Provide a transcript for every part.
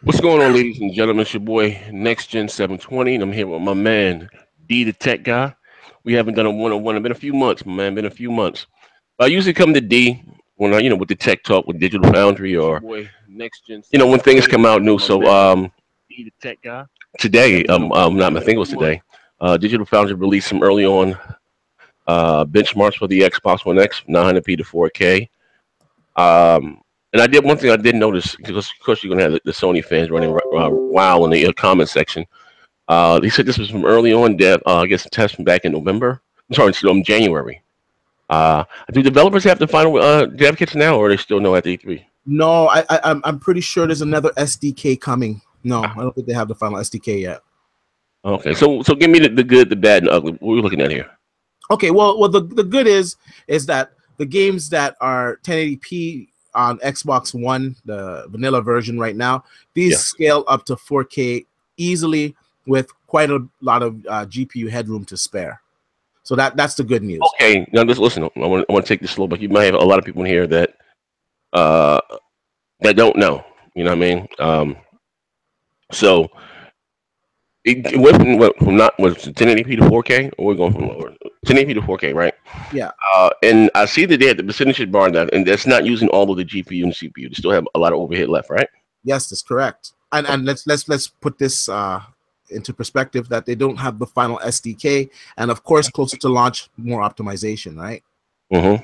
What's going on, ladies and gentlemen? It's your boy Next Gen 720, and I'm here with my man D, the tech guy. We haven't done a one-on-one. It's been a few months, my man. Been a few months. I usually come to D when I, with the tech talk with Digital Foundry, or Boy, next gen when things come 720. out I'm here new. with my So man, D, the tech guy. We today, haven't done a one on not one I in a think it few was months. today. Digital Foundry released some early on benchmarks for the Xbox One X, 900p to 4K. And I did one thing I did notice because of course you're gonna have the Sony fans running wild in the comment section. They said this was from early on dev. I guess a test from back in November. I'm sorry, it's from January. Do developers have the final dev kits now, or are they still no at the E3? No, I'm pretty sure there's another SDK coming. No, I don't think they have the final SDK yet. Okay, so give me the good, the bad, and the ugly. What are we looking at here? Okay, well the good is that the games that are 1080p on Xbox One, the vanilla version right now, these Yeah. scale up to 4K easily with quite a lot of GPU headroom to spare. So that's the good news. Okay, now just listen. I want to take this slow, but you might have a lot of people in here uh, that don't know. You know what I mean? So it went from what, from not was 1080p to 4K, or we're going from lower 1080p to 4K, right? Yeah. And I see that they had the percentage bar that, and that's not using all of the GPU and CPU. They still have a lot of overhead left, right? Yes, that's correct. And let's put this into perspective that they don't have the final SDK, and of course, closer to launch, more optimization, right? Mm-hmm.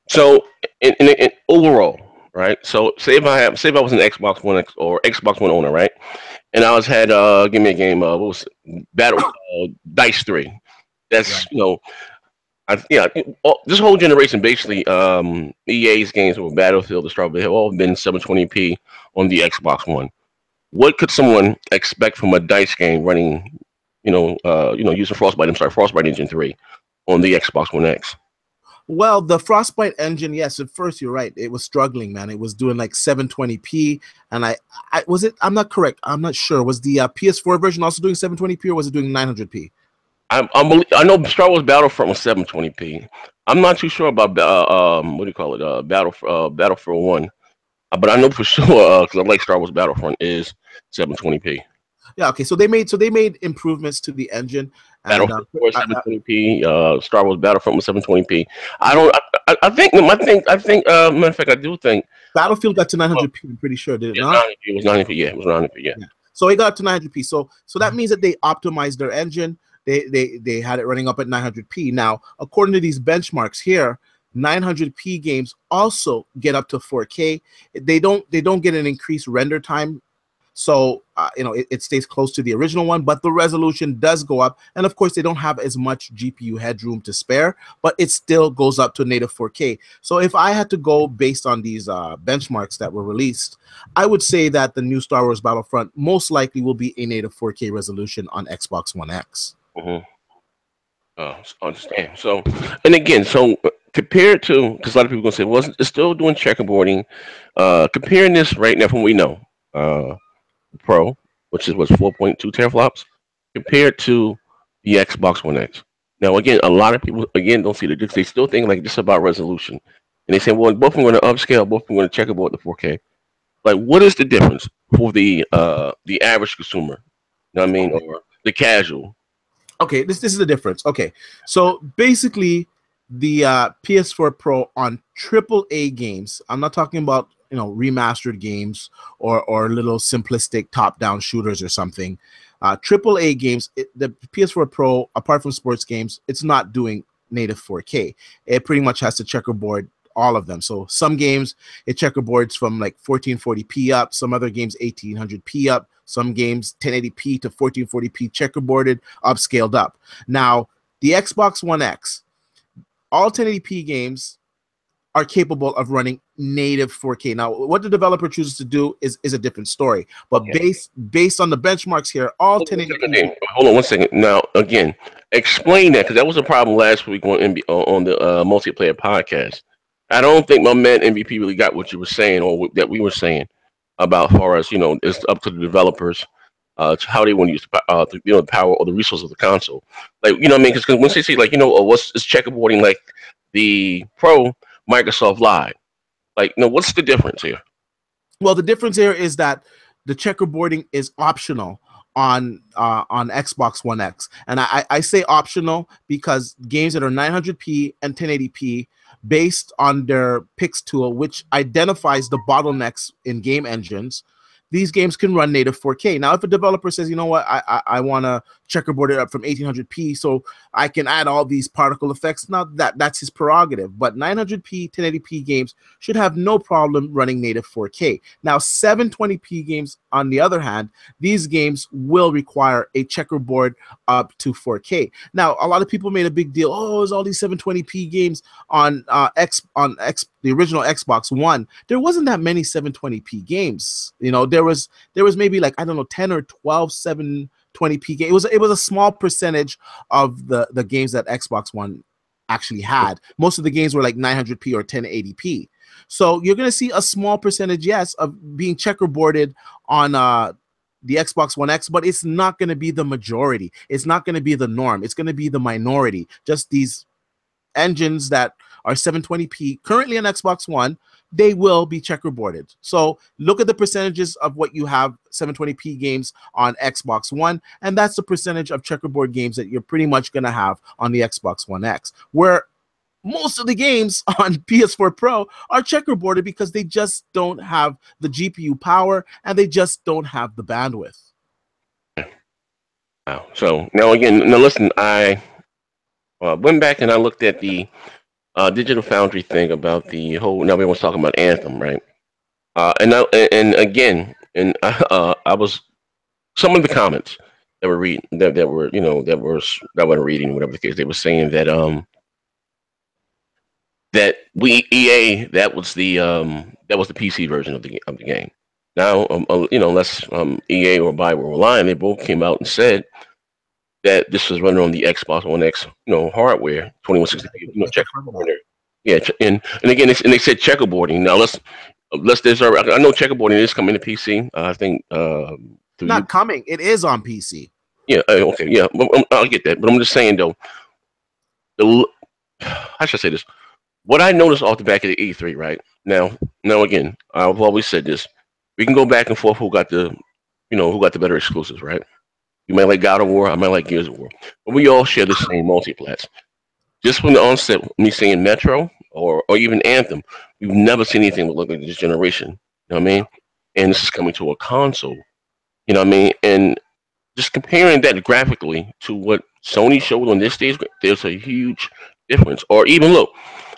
So, in overall, right? So, say if I was an Xbox One X or Xbox One owner, right? And I was had give me a game. What was it? Battle Dice 3. That's Right. yeah. This whole generation basically, EA's games with Battlefield, the Strawberry have all been 720p on the Xbox One. What could someone expect from a Dice game running, using Frostbite? I'm sorry, Frostbite Engine 3 on the Xbox One X. Well, the Frostbite engine, yes, at first you're right. It was struggling, man. It was doing like 720p, and I was it. I'm not correct. I'm not sure. Was the PS4 version also doing 720p, or was it doing 900p? I know Star Wars Battlefront was 720p. I'm not too sure about what do you call it? Battlefield One, but I know for sure because I like Star Wars Battlefront is 720p. Yeah. Okay. So they made improvements to the engine, and Battlefield 4 is 720p. Star Wars Battlefront was 720p. I don't. I think my thing. I think. Matter of fact, I do think. Battlefield got to Well, 900p. I'm pretty sure, did it yeah, not? 90p. It was 90p. Yeah, it was 90p. Yeah. Yeah. So it got to 900p. So that means that they optimized their engine. They had it running up at 900p. Now, according to these benchmarks here, 900p games also get up to 4K. They don't get an increased render time. So it stays close to the original one, but the resolution does go up. And of course, they don't have as much GPU headroom to spare, but it still goes up to native 4K. So if I had to go based on these benchmarks that were released, I would say that the new Star Wars Battlefront most likely will be a native 4K resolution on Xbox One X. Mm-hmm. Understand. So, and again, compared to, because a lot of people gonna say, well, it's still doing checkerboarding. Comparing this right now from what we know, Pro, which is what's 4.2 teraflops, compared to the Xbox One X. Now, again, a lot of people again don't see the difference. They still think like just about resolution, and they say, well, both of them going to upscale, both of them going to checkerboard to 4K. Like, what is the difference for the average consumer? You know what I mean, or the casual? Okay, this is the difference. Okay, so basically, the PS4 Pro on AAA games. I'm not talking about remastered games or little simplistic top-down shooters or something. AAA games, the PS4 Pro, apart from sports games, it's not doing native 4K. It pretty much has to checkerboard all of them. So some games it checkerboards from like 1440p up, some other games 1800p up, some games 1080p to 1440p checkerboarded, upscaled up. Now, the Xbox One X, all 1080p games are capable of running native 4K. Now, what the developer chooses to do is a different story. But Okay. based on the benchmarks here, all Hold on one 1080p. second. Hold on one second. Now, again, explain that because that was a problem last week on the multiplayer podcast. I don't think my man MVP really got what you were saying or that we were saying about far as it's up to the developers to how they want to use the power or the resources of the console. Like what I mean, because once they say like what's is checkerboarding like the Pro Microsoft Live, like what's the difference here? Well, the difference here is that the checkerboarding is optional on Xbox One X. And I say optional because games that are 900p and 1080p, based on their Pix tool, which identifies the bottlenecks in game engines, these games can run native 4K. Now, if a developer says, you know what, I want to checkerboard it up from 1800p so I can add all these particle effects, now that's his prerogative. But 900p, 1080p games should have no problem running native 4K. Now, 720p games, on the other hand, these games will require a checkerboard up to 4K. Now, a lot of people made a big deal. Oh, there's all these 720p games on the original Xbox One. There wasn't that many 720p games. You know, there was maybe like, I don't know, 10 or 12 720p games. It was a small percentage of the games that Xbox One actually had. Most of the games were like 900p or 1080p. So you're going to see a small percentage, yes, of being checkerboarded on the Xbox One X, but it's not going to be the majority. It's not going to be the norm. It's going to be the minority. Just these engines that are 720p currently on Xbox One, they will be checkerboarded. So look at the percentages of what you have 720p games on Xbox One, and that's the percentage of checkerboard games that you're pretty much going to have on the Xbox One X, where most of the games on PS4 Pro are checkerboarded because they just don't have the GPU power and they just don't have the bandwidth. Wow. So now again, now listen, I went back and I looked at the Digital Foundry thing about the whole. Now everyone's talking about Anthem, right? And again, I was some of the comments that were reading that were that wasn't reading, whatever the case. They were saying that that EA, that was the PC version of the game. Now unless EA or Bioware were lying, they both came out and said that this was running on the Xbox One X, hardware, 2160p, checkerboarding. Yeah, and again, they said checkerboarding. Now let's I know checkerboarding is coming to PC. I think not coming. It is on PC. Yeah. Okay. Yeah. I'll get that. But I'm just saying though, how should I say this? What I noticed off the back of the E3, right? Now again, I've always said this. We can go back and forth who got the better exclusives, right? You might like God of War, I might like Gears of War. But we all share the same multiplats. Just from the onset, me saying Metro or even Anthem, we've never seen anything that look like this generation. You know what I mean? And this is coming to a console. You know what I mean? And just comparing that graphically to what Sony showed on this stage, there's a huge difference. Or even look,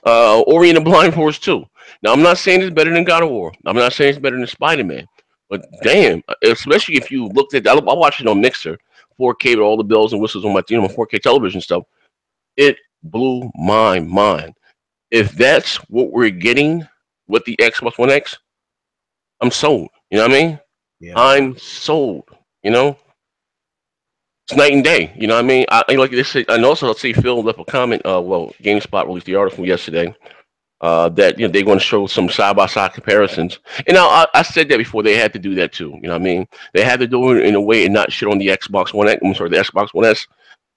Ori and the Blind Forest 2. Now, I'm not saying it's better than God of War. I'm not saying it's better than Spider-Man. But damn, especially if you looked at, I watched it on Mixer, 4K with all the bells and whistles on my 4K television stuff. It blew my mind. If that's what we're getting with the Xbox One X, I'm sold. You know what I mean? Yeah. I'm sold. It's night and day. You know what I mean? I like they say, and also let's see, Phil left a comment. Well, GameSpot released the article yesterday. That they're going to show some side-by-side comparisons, and now I said that before. They had to do that too. You know what I mean? They had to do it in a way and not shit on the Xbox One X. I'm sorry, the Xbox One S.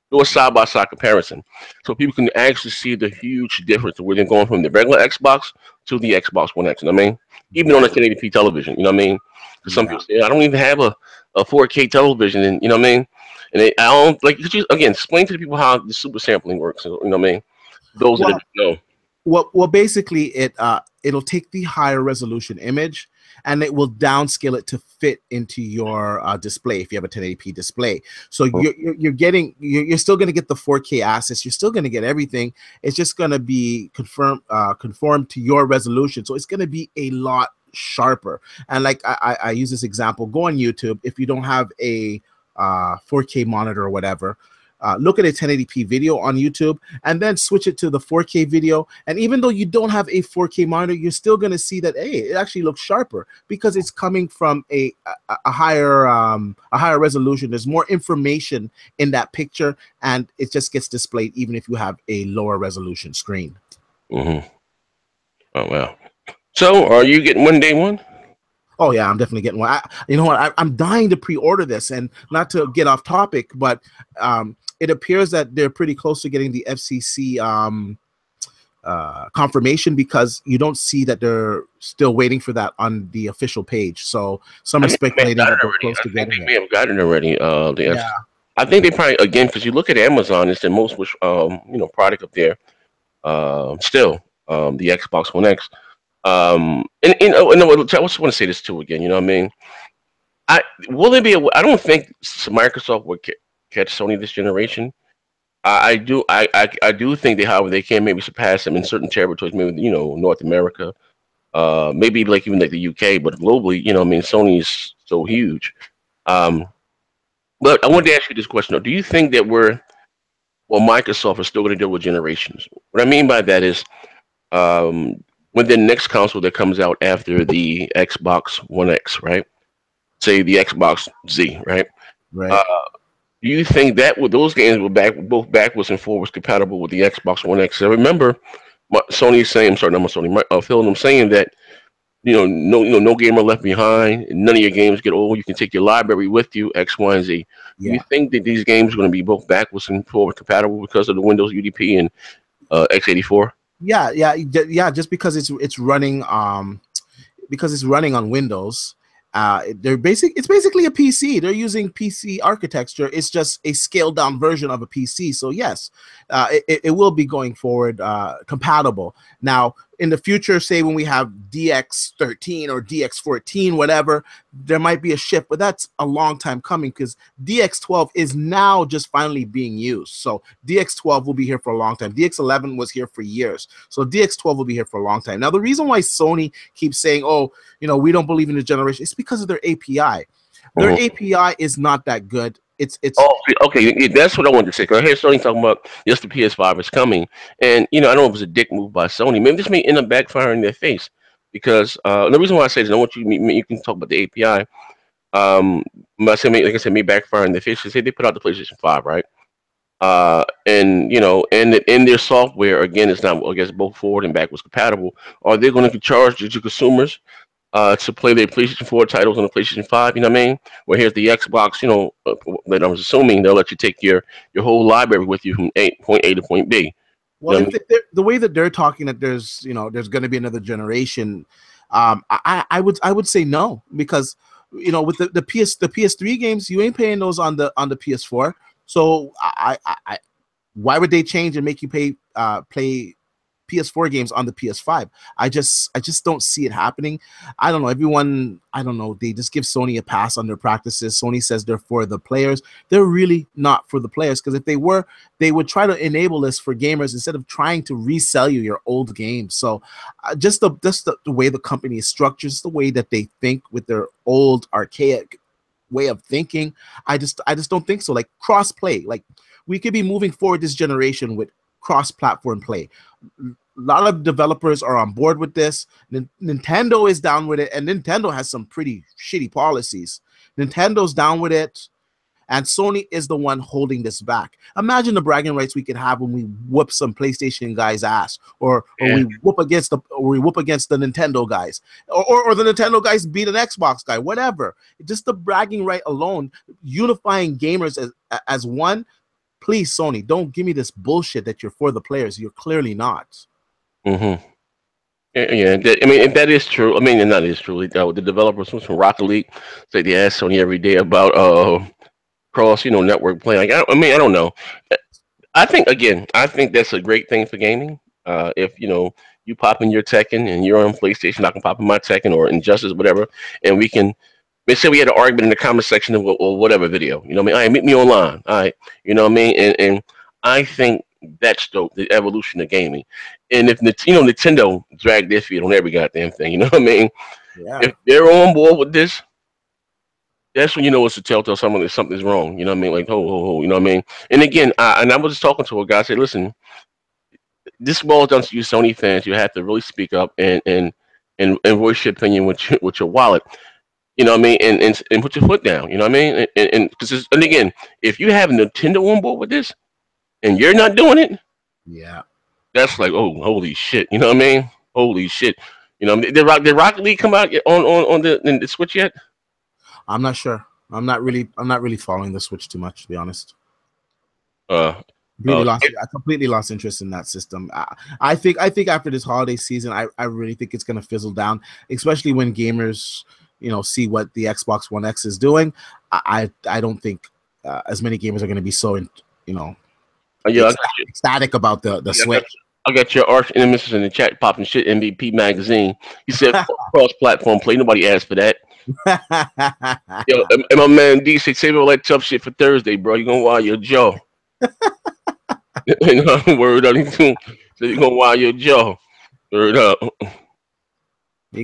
Do a side-by-side comparison, so people can actually see the huge difference where they're going from the regular Xbox to the Xbox One X. You know what I mean? Even on a 1080p television. You know what I mean? Because some people say I don't even have a 4K television, and you know what I mean? And I don't like. Could you again explain to the people how the super sampling works? You know what I mean? Those that don't know. Well, basically, it'll take the higher resolution image and it will downscale it to fit into your display if you have a 1080p display. So you're still going to get the 4K assets. You're still going to get everything. It's just going to be conformed to your resolution. So it's going to be a lot sharper. And like I use this example, go on YouTube. If you don't have a 4K monitor or whatever, look at a 1080p video on YouTube and then switch it to the 4K video. And even though you don't have a 4K monitor, you're still going to see that, hey, it actually looks sharper because it's coming from a higher resolution. There's more information in that picture, and it just gets displayed even if you have a lower resolution screen. Mm-hmm. Oh, wow. So are you getting one day one? Oh yeah, I'm definitely getting one. You know what? I'm dying to pre-order this, and not to get off topic, but it appears that they're pretty close to getting the FCC confirmation, because you don't see that they're still waiting for that on the official page. So some are speculating that they're close to getting it. They may have gotten it already. Yeah. I think they probably, again, because you look at Amazon, it's the most product up there. Still, the Xbox One X. I just want to say this too again. You know what I mean? Will there be I don't think Microsoft would catch Sony this generation. I do think they, however, they can maybe surpass them in certain territories, maybe North America, maybe like even like the UK, but globally, I mean, Sony is so huge. But I wanted to ask you this question though: do you think that Microsoft is still going to deal with generations? What I mean by that is, when the next console that comes out after the Xbox One X, right? Say the Xbox Z, right? Right. Do you think that those games were both backwards and forwards compatible with the Xbox One X? I remember Sony saying, I'm sorry, not Sony, Phil and them saying that no gamer left behind. None of your games get old. You can take your library with you, X, Y, and Z. Yeah. Do you think that these games are going to be both backwards and forward compatible because of the Windows UDP and x84? Yeah. Just because it's running on Windows. It's basically a PC. They're using PC architecture. It's just a scaled down version of a PC. So yes, it will be going forward compatible. Now in the future, say when we have DX13 or DX14, whatever, there might be a shift, but that's a long time coming because DX12 is now just finally being used. So DX12 will be here for a long time. DX11 was here for years. So DX12 will be here for a long time. Now, the reason why Sony keeps saying, oh, we don't believe in the generation, it's because of their API. Their API is not that good. It's okay. That's what I wanted to say. Cause I hear Sony talking about yes, the PS5 is coming, and I don't know if it was a dick move by Sony. Maybe this may end up backfiring in their face because the reason why I say this, I want you can talk about the API. Like I said, may backfire in their face. Say they put out the PlayStation 5, right? And in their software again, it's not, I guess, both forward and backwards compatible. Are they going to charge the consumers to play their PlayStation 4 titles on the PlayStation 5, you know what I mean? Where here's the Xbox, that I was assuming they'll let you take your whole library with you from point A to point B. Well, the way that they're talking that there's going to be another generation, I would say no, because with the PS3 games, you ain't paying those on the PS4. So I why would they change and make you play PS4 games on the PS5? I just don't see it happening. I don't know. They just give Sony a pass on their practices. Sony says they're for the players. They're really not for the players, because if they were, they would try to enable this for gamers instead of trying to resell you your old games. So just the way the company is structured, just the way that they think with their old archaic way of thinking, I just don't think so. Like crossplay, like we could be moving forward this generation with cross-platform play. A lot of developers are on board with this. Nintendo is down with it, and Nintendo has some pretty shitty policies. Nintendo's down with it, and Sony is the one holding this back. Imagine the bragging rights we could have when we whoop some PlayStation guys' ass, or we whoop against the Nintendo guys, or the Nintendo guys beat an Xbox guy, whatever. Just the bragging right alone, unifying gamers as one. Please, Sony, don't give me this bullshit that you're for the players. You're clearly not. Mm-hmm. Yeah, if that is true, and that is true. The developers from Rocket League say they ask Sony every day about cross, network play. Like, I don't know. I think that's a great thing for gaming. If you pop in your Tekken and you're on PlayStation, I can pop in my Tekken or Injustice, whatever, and we can. Let's say we had an argument in the comment section or whatever video. All right, meet me online. All right, and I think that's the evolution of gaming. And if Nintendo dragged their feet on every goddamn thing, Yeah. If they're on board with this, that's when it's a telltale someone that something's wrong. Like ho. And again, I was just talking to a guy. I said, listen, this boils down to you, Sony fans. You have to really speak up and voice your opinion with your wallet. And put your foot down. And again, if you have Nintendo on board with this and you're not doing it, yeah, that's like, oh, holy shit. Holy shit. Did Rocket League come out on the Switch yet? I'm not sure. I'm not really following the Switch too much, to be honest. Really lost. I completely lost interest in that system. I think after this holiday season, I really think it's going to fizzle down, especially when gamers, see what the Xbox One X is doing. I don't think as many gamers are going to be so, ecstatic about the Switch. I got your arch nemesis in the chat popping shit. MVP magazine. He said cross-platform play. Nobody asked for that. Yo, and my man D said save all that tough shit for Thursday, bro. You gonna wire your jaw. Word up. So you gonna wire your jaw. Word up. You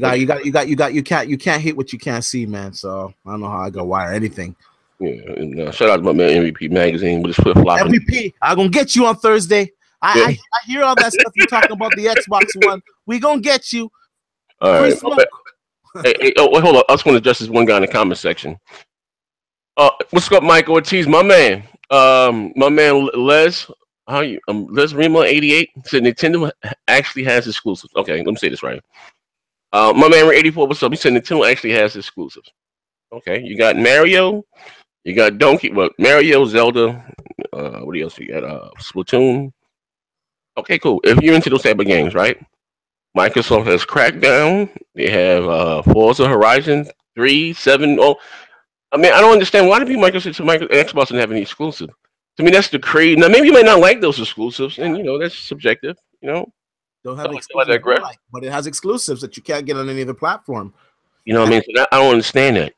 can't hate what you can't see, man. So I don't know how I go wire anything. Yeah, and, shout out to my man MVP magazine with his flip flopping. MVP, I'm gonna get you on Thursday. I hear all that stuff you're talking about the Xbox One. We gonna get you. All right. Hey, hold on. I just want to address this one guy in the comment section. What's up, Mike Ortiz? My man, Les. How you? Les Remo 88 said Nintendo actually has exclusives. Okay, let me say this right. My man 84. What's up? He said Nintendo actually has exclusives. Okay, you got Mario, you got Donkey. Well, Mario, Zelda. What else you got? Splatoon. Okay, cool. If you're into those type of games, right? Microsoft has Crackdown. They have Forza Horizon 3, 7. Oh, I mean, I don't understand why do people Xbox doesn't have any exclusive. To me, that's the creed. Now, maybe you might not like those exclusives, and that's subjective. Don't have exclusives, but it has exclusives that you can't get on any other platform. You know what I mean? So I don't understand that.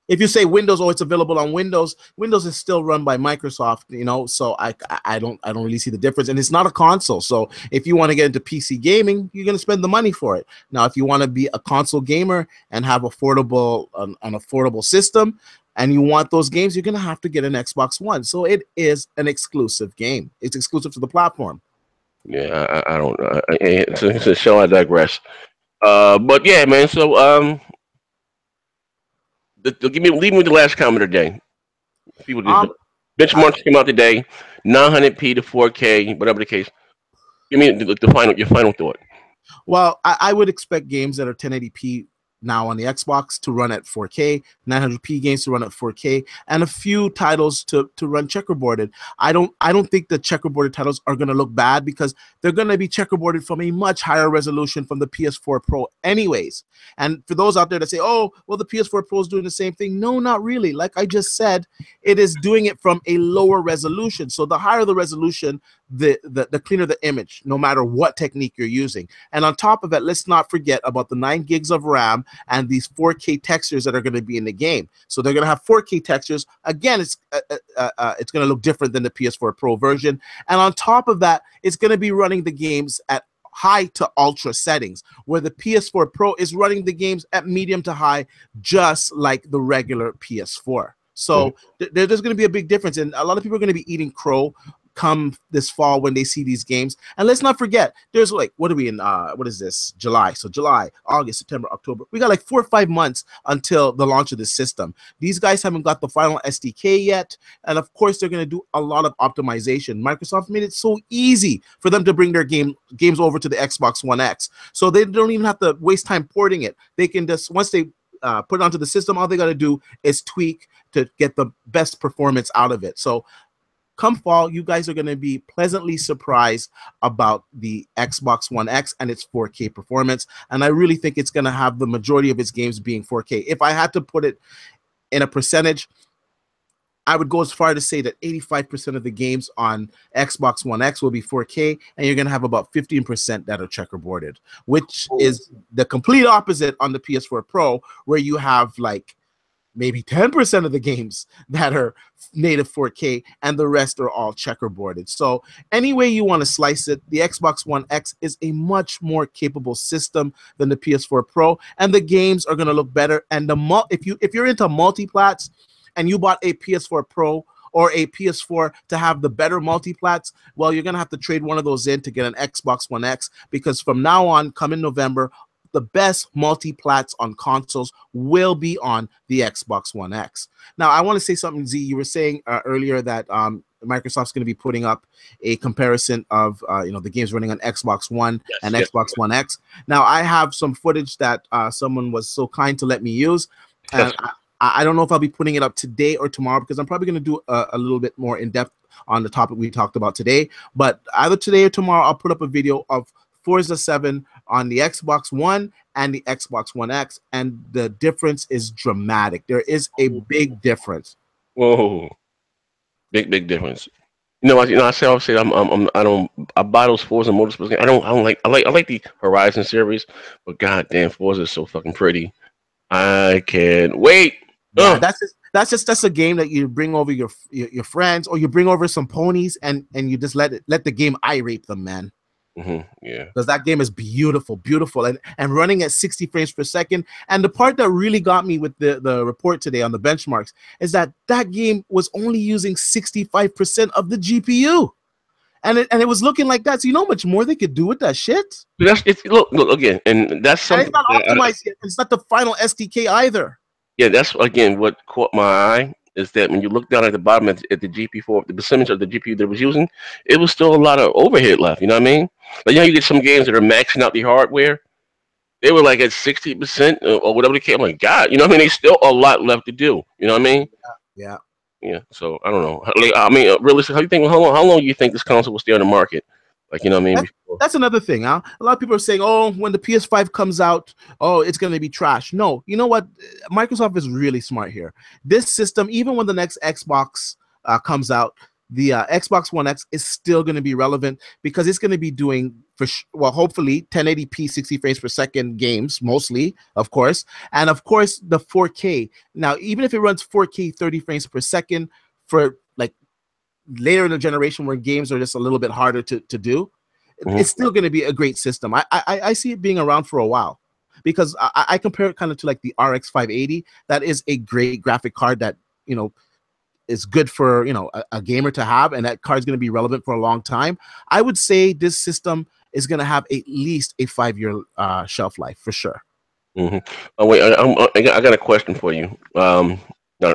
If you say Windows, it's available on Windows. Windows is still run by Microsoft, so I don't really see the difference. And it's not a console. So if you want to get into PC gaming, you're gonna spend the money for it. Now, if you want to be a console gamer and have an affordable system, and you want those games, you're gonna have to get an Xbox One. So it is an exclusive game. It's exclusive to the platform. Yeah, I don't know. It's a show. I digress. But yeah, man. So leave me with the last comment of the day. People benchmarks came out today, 900p to 4K, whatever the case. Give me your final thought. Well, I would expect games that are 1080p now on the Xbox to run at 4K, 900p games to run at 4K, and a few titles to run checkerboarded. I don't think the checkerboarded titles are going to look bad because they're going to be checkerboarded from a much higher resolution from the PS4 Pro anyways. And for those out there that say, oh, well, the PS4 Pro is doing the same thing. No, not really. Like I just said, it is doing it from a lower resolution. So the higher the resolution, the cleaner the image, no matter what technique you're using. And on top of that, let's not forget about the 9 gigs of RAM and these 4K textures that are going to be in the game. So they're going to have 4K textures. Again, it's going to look different than the PS4 Pro version. And on top of that, it's going to be running the games at high to ultra settings, where the PS4 Pro is running the games at medium to high, just like the regular PS4. So there's going to be a big difference. And a lot of people are going to be eating crow come this fall when they see these games. And let's not forget, there's like, what are we in, what is this, July? So July, August, September, October. We got like 4 or 5 months until the launch of this system. These guys haven't got the final SDK yet. And of course, they're going to do a lot of optimization. Microsoft made it so easy for them to bring their games over to the Xbox One X. So they don't even have to waste time porting it. They can just, once they put it onto the system, all they got to do is tweak to get the best performance out of it. So come fall, you guys are going to be pleasantly surprised about the Xbox One X and its 4K performance. And I really think it's going to have the majority of its games being 4K. If I had to put it in a percentage, I would go as far to say that 85% of the games on Xbox One X will be 4K, and you're going to have about 15% that are checkerboarded, which is the complete opposite on the PS4 Pro, where you have like maybe 10% of the games that are native 4K, and the rest are all checkerboarded. So any way you want to slice it, the Xbox One X is a much more capable system than the PS4 Pro, and the games are going to look better. And if you're into multiplats and you bought a PS4 Pro or a PS4 to have the better multiplats, well, you're going to have to trade one of those in to get an Xbox One X, because from now on, coming November, the best multiplats on consoles will be on the Xbox One X. Now, I want to say something, Z. You were saying earlier that Microsoft's going to be putting up a comparison of the games running on Xbox One and Xbox One X. Now, I have some footage that someone was so kind to let me use, and I don't know if I'll be putting it up today or tomorrow because I'm probably going to do a little bit more in depth on the topic we talked about today. But either today or tomorrow, I'll put up a video of Forza 7 on the Xbox One and the Xbox One X, and the difference is dramatic. There is a big difference. Whoa, big difference. I say I buy those Forza Motorsports games. I like the Horizon series, but goddamn, Forza is so fucking pretty. I can't wait. Yeah, that's a game that you bring over your friends, or you bring over some ponies, and you just let the game irate them, man. Yeah, because that game is beautiful, and running at 60 frames per second. And the part that really got me with the report today on the benchmarks is that game was only using 65% of the GPU, and it was looking like that. So you know how much more they could do with that shit. Look again, and that's something. And it's not optimized yet. It's not the final SDK either. Yeah, that's again what caught my eye. Is that when you look down at the bottom at the GP4, the percentage of the GPU that it was using, it was still a lot of overhead left. You know what I mean? Like, you get some games that are maxing out the hardware. They were like at 60% or whatever they came. I'm like, God, you know what I mean? There's still a lot left to do. You know what I mean? Yeah. So I don't know. Like, I mean, realistically, how you think? How long do you think this console will stay on the market? Like, you know what I mean? That's another thing, huh? A lot of people are saying, oh, when the PS5 comes out, oh, it's going to be trash. No, you know what? Microsoft is really smart here. This system, even when the next Xbox comes out, the Xbox One X is still going to be relevant because it's going to be doing, hopefully 1080p 60 frames per second games, mostly, of course. And of course, the 4K. Now, even if it runs 4K 30 frames per second for like later in the generation where games are just a little bit harder to do, it's still going to be a great system. I see it being around for a while because I compare it kind of to like the RX 580. That is a great graphic card that, is good for, a gamer to have, and that card is going to be relevant for a long time. I would say this system is going to have at least a 5-year shelf life for sure. Oh, wait, I got a question for you. Not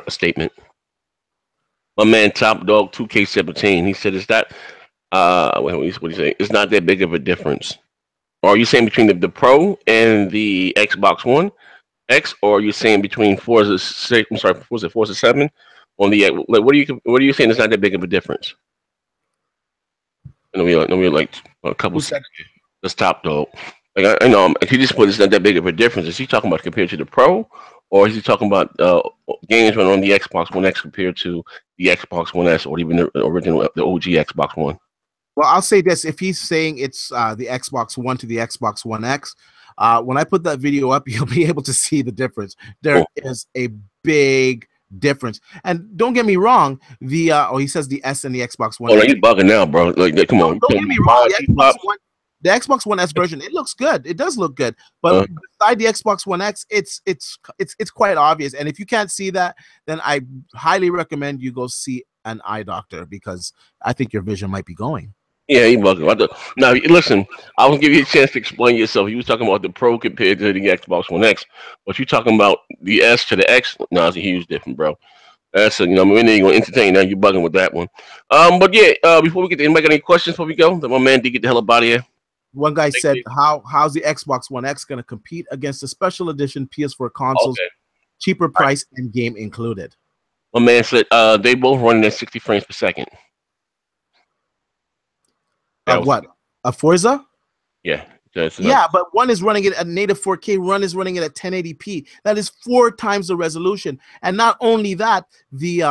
a statement. My man Top Dog 2K17, he said, "Is that what do you say? It's not that big of a difference." Or are you saying between the Pro and the Xbox One X, or are you saying between Forza 6? I'm sorry, Forza 7 on the like? What are you saying? It's not that big of a difference. And we like a couple seconds. That's Top Dog. Like I know if he just put it's not that big of a difference. Is he talking about compared to the Pro, or is he talking about games run on the Xbox One X compared to the Xbox One S, or even the original, the OG Xbox One? Well, I'll say this: if he's saying it's the Xbox One to the Xbox One X, when I put that video up, you'll be able to see the difference. There is a big difference, and don't get me wrong. He says the S and the Xbox One. Oh, no, you bugging now, bro? Like, come on. Don't get me wrong. The Xbox One S version, it looks good. It does look good, but beside the Xbox One X, it's quite obvious. And if you can't see that, then I highly recommend you go see an eye doctor because I think your vision might be going. Yeah, he bugging. Now, listen, I will give you a chance to explain yourself. You was talking about the Pro compared to the Xbox One X, but you talking about the S to the X. No, it's a huge difference, bro. That's we ain't gonna entertain that. You bugging with that one. But yeah, before we get to anybody got any questions before we go? That my man did get the hell up out of here. One guy said, how's the Xbox One X going to compete against the special edition PS4 consoles, cheaper price and game included? My man said they both running at 60 frames per second. What? A Forza? Yeah. Yeah, but one is running it at native 4K, one is running it at 1080p. That is 4 times the resolution. And not only that, the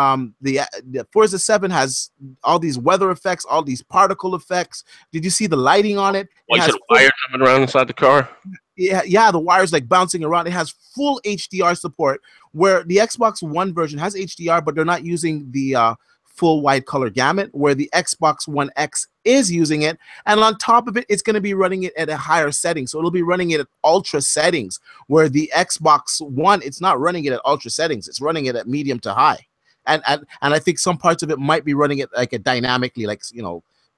Forza 7 has all these weather effects, all these particle effects. Did you see the lighting on it? Oh, you said wires coming around inside the car? Yeah, the wires like bouncing around. It has full HDR support, where the Xbox One version has HDR, but they're not using the full wide color gamut, where the Xbox One X is using it. And on top of it, it's going to be running it at a higher setting. So it'll be running it at ultra settings, where the Xbox One, it's not running it at ultra settings. It's running it at medium to high. And I think some parts of it might be running it like a dynamically, like,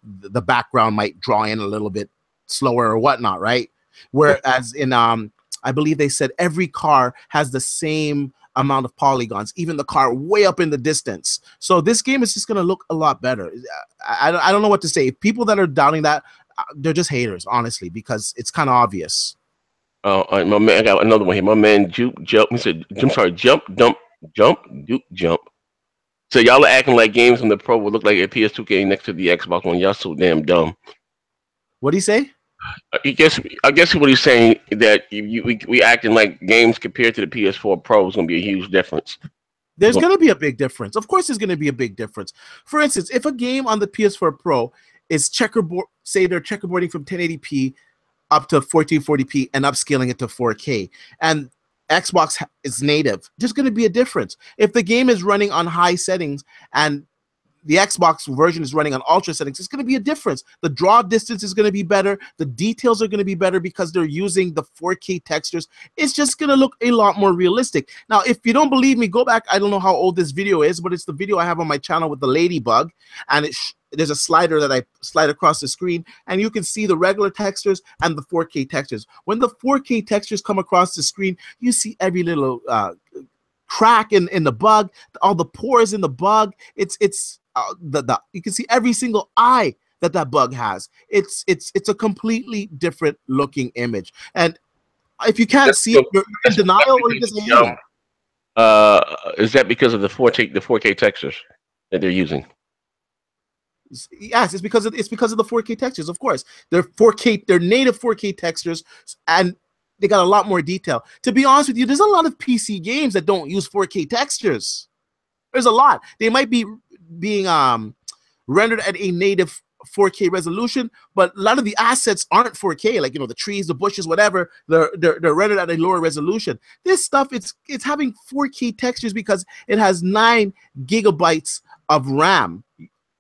the background might draw in a little bit slower or whatnot, right? Whereas in, I believe they said every car has the same amount of polygons, even the car way up in the distance. So this game is just going to look a lot better. I don't know what to say. People that are doubting that, they're just haters, honestly, because it's kind of obvious. Oh, my man, I got another one here. My man, Jump, he said, I'm sorry, Jump Dump jump, Duke, jump. So y'all are acting like games on the Pro would look like a PS2 game next to the Xbox One. Y'all so damn dumb. What do you say? I guess what he's saying that we acting like games compared to the PS4 Pro is gonna be a huge difference. There's going to be a big difference. Of course, there's going to be a big difference. For instance, if a game on the PS4 Pro is checkerboard, say they're checkerboarding from 1080p up to 1440p and upscaling it to 4K, and Xbox is native, there's going to be a difference. If the game is running on high settings and the Xbox version is running on ultra settings, it's going to be a difference. The draw distance is going to be better. The details are going to be better because they're using the 4K textures. It's just going to look a lot more realistic. Now, if you don't believe me, go back. I don't know how old this video is, but it's the video I have on my channel with the ladybug. And there's a slider that I slide across the screen, and you can see the regular textures and the 4K textures. When the 4K textures come across the screen, you see every little crack in the bug, all the pores in the bug. You can see every single eye that bug has. It's a completely different looking image. And if you can't see it, you're in denial or you're just hating. Is that because of the 4K textures that they're using? Yes, it's because of the 4K textures. Of course, they're native 4K textures, and they got a lot more detail. To be honest with you, there's a lot of PC games that don't use 4K textures. There's a lot. They might be being rendered at a native 4K resolution, but a lot of the assets aren't 4K, like, you know, the trees, the bushes, whatever. They're rendered at a lower resolution. This stuff, it's having 4K textures because it has 9 gigabytes of RAM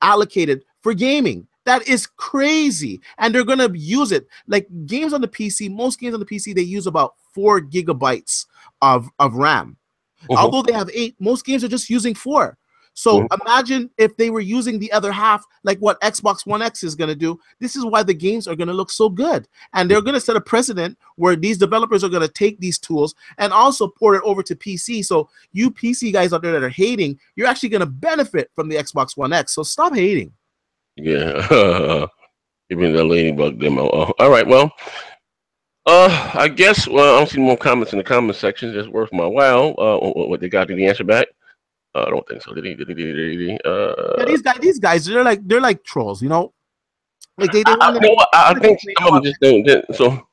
allocated for gaming. That is crazy. And they're gonna use it. Like games on the PC, most games on the PC, they use about 4 gigabytes of RAM. Although they have 8, most games are just using 4. So imagine if they were using the other half, like what Xbox One X is going to do. This is why the games are going to look so good. And they're going to set a precedent where these developers are going to take these tools and also port it over to PC. So you PC guys out there that are hating, you're actually going to benefit from the Xbox One X. So stop hating. Yeah. Give me the ladybug demo. All right, well, I guess, I don't see more comments in the comment section. It's worth my while. What they got the answer back? I don't think so. Yeah, these guys, they're like trolls, you know. Like I think some of them just don't. So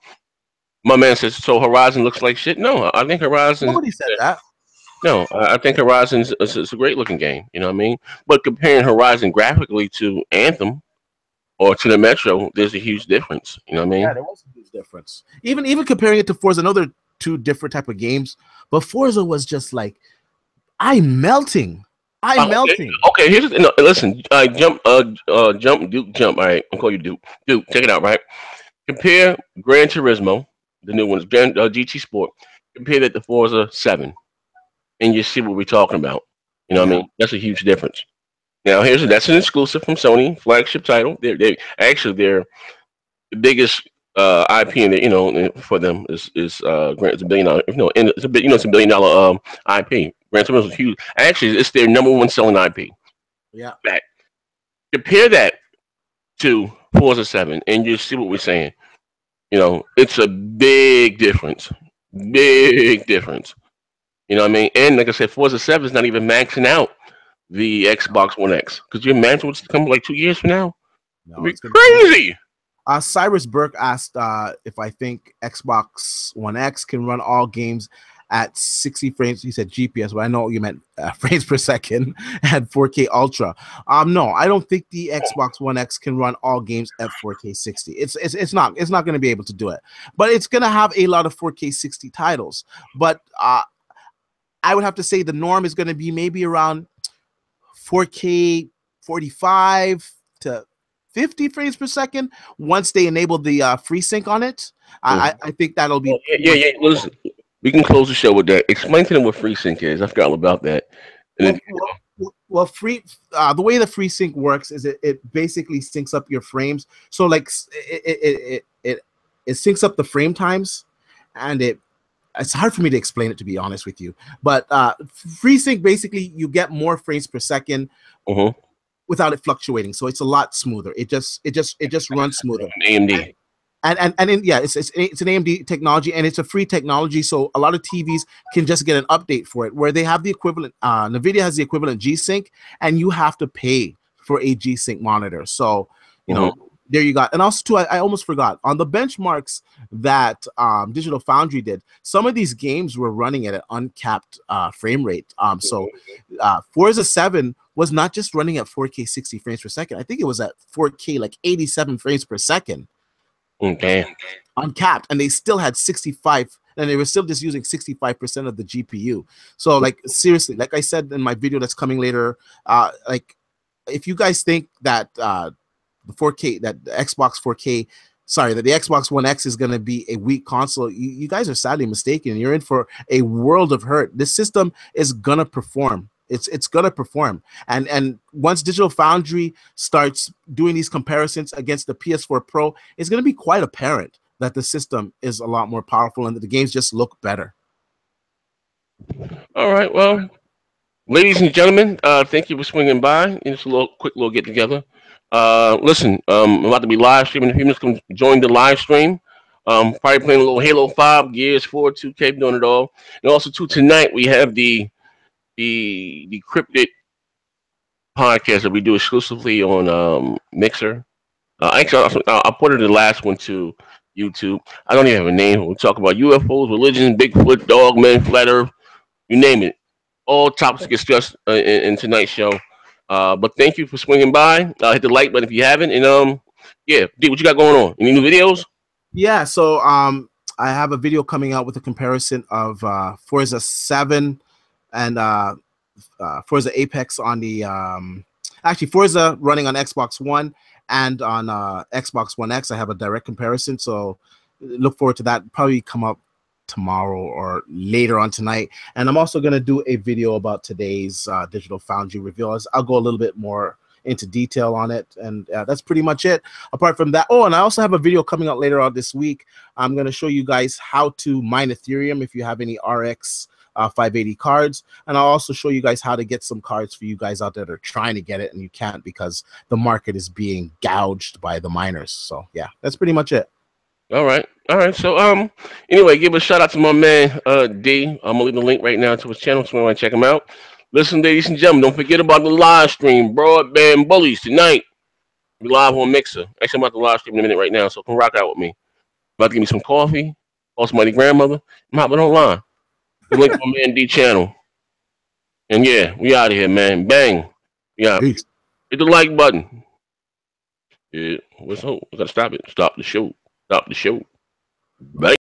my man says, so Horizon looks like shit. No, I think Horizon. Nobody said that. No, I think Horizon is a great looking game. You know what I mean? But comparing Horizon graphically to Anthem or to the Metro, there's a huge difference. You know what I mean? Yeah, there was a huge difference. Even comparing it to Forza, another 2 different type of games. But Forza was just like, I'm melting. Melting. Okay, listen. Jump, Duke, jump. All right, I'll call you Duke. Duke, check it out. Right. Compare Gran Turismo, the new ones, GT Sport. Compare that to Forza 7, and you see what we're talking about. You know what I mean? That's a huge difference. Now, that's an exclusive from Sony, flagship title. They're the biggest IP in the, you know, for them is it's $1 billion. You know, it's $1 billion IP. Gran Turismo is huge. Actually, it's their #1 selling IP. Yeah. Back. Compare that to Forza 7, and you see what we're saying. You know, it's a big difference. Big difference. You know what I mean? And like I said, Forza 7 is not even maxing out the Xbox One X. Because you imagine what's coming like 2 years from now? No, it's crazy. Cyrus Burke asked if I think Xbox One X can run all games at 60 frames. He said GPS, but I know you meant frames per second at 4K Ultra. No, I don't think the Xbox One X can run all games at 4K 60. It's not going to be able to do it. But it's going to have a lot of 4K 60 titles. But I would have to say the norm is going to be maybe around 4K 45 to 50 frames per second once they enable the FreeSync on it. I think that'll be yeah. Listen, we can close the show with that. Explain to them what FreeSync is. I forgot all about that. And the way the FreeSync works is it basically syncs up your frames. So like it syncs up the frame times, and it's hard for me to explain it, to be honest with you. But FreeSync, basically you get more frames per second without it fluctuating, so it's a lot smoother. It just runs smoother. AMD. Yeah, it's an AMD technology, and it's a free technology, so a lot of TVs can just get an update for it, where they have the equivalent. Nvidia has the equivalent G-Sync, and you have to pay for a G-Sync monitor. So you know, there you go. And also too, I almost forgot, on the benchmarks that Digital Foundry did, some of these games were running at an uncapped frame rate. So Forza 7 was not just running at 4K 60 frames per second. I think it was at 4K like 87 frames per second. Okay. Uncapped, and they still had 65, and they were still just using 65% of the GPU. So like seriously, like I said in my video that's coming later, like if you guys think that the 4K, that the Xbox 4K, sorry, that the Xbox One X is going to be a weak console, you guys are sadly mistaken. You're in for a world of hurt. This system is gonna perform. It's gonna perform, and once Digital Foundry starts doing these comparisons against the PS4 Pro, it's gonna be quite apparent that the system is a lot more powerful and that the games just look better. All right. Well, ladies and gentlemen, thank you for swinging by. It's a quick little get together. Listen, I'm about to be live streaming. If you just come join the live stream, probably playing a little Halo 5, Gears 4, 2K, doing it all. And also too, tonight we have the cryptid podcast that we do exclusively on Mixer. Actually, I'll put it in the last one to YouTube. I don't even have a name. We'll talk about UFOs, religion, Bigfoot, dogmen, flat Earth, you name it. All topics discussed in tonight's show. But thank you for swinging by. Hit the like button if you haven't. And yeah, D, what you got going on? Any new videos? Yeah, so I have a video coming out with a comparison of Forza 7 and Forza Apex on the actually Forza running on Xbox One and on Xbox One X. I have a direct comparison, so look forward to that. Probably come up tomorrow or later on tonight. And I'm also going to do a video about today's Digital Foundry reveal. I'll go a little bit more into detail on it, and that's pretty much it. Apart from that, oh, and I also have a video coming out later on this week. I'm going to show you guys how to mine Ethereum if you have any RX 580 cards, and I'll also show you guys how to get some cards for you guys out there that are trying to get it and you can't because the market is being gouged by the miners. So yeah, that's pretty much it. All right. So anyway, give a shout out to my man D. I'm gonna leave the link right now to his channel so you want to check him out. Listen, ladies and gentlemen, don't forget about the live stream, Broadband Bullies, tonight. We live on Mixer. Actually, I'm about to live stream in a minute right now, so come rock out with me. About to give me some coffee, call somebody's grandmother. I'm hopping online. The link to my man D channel. And yeah, we out of here, man. Bang. Yeah. Peace. Hit the like button. Yeah. What's up? We gotta stop it. Stop the show. Stop the show. Bang.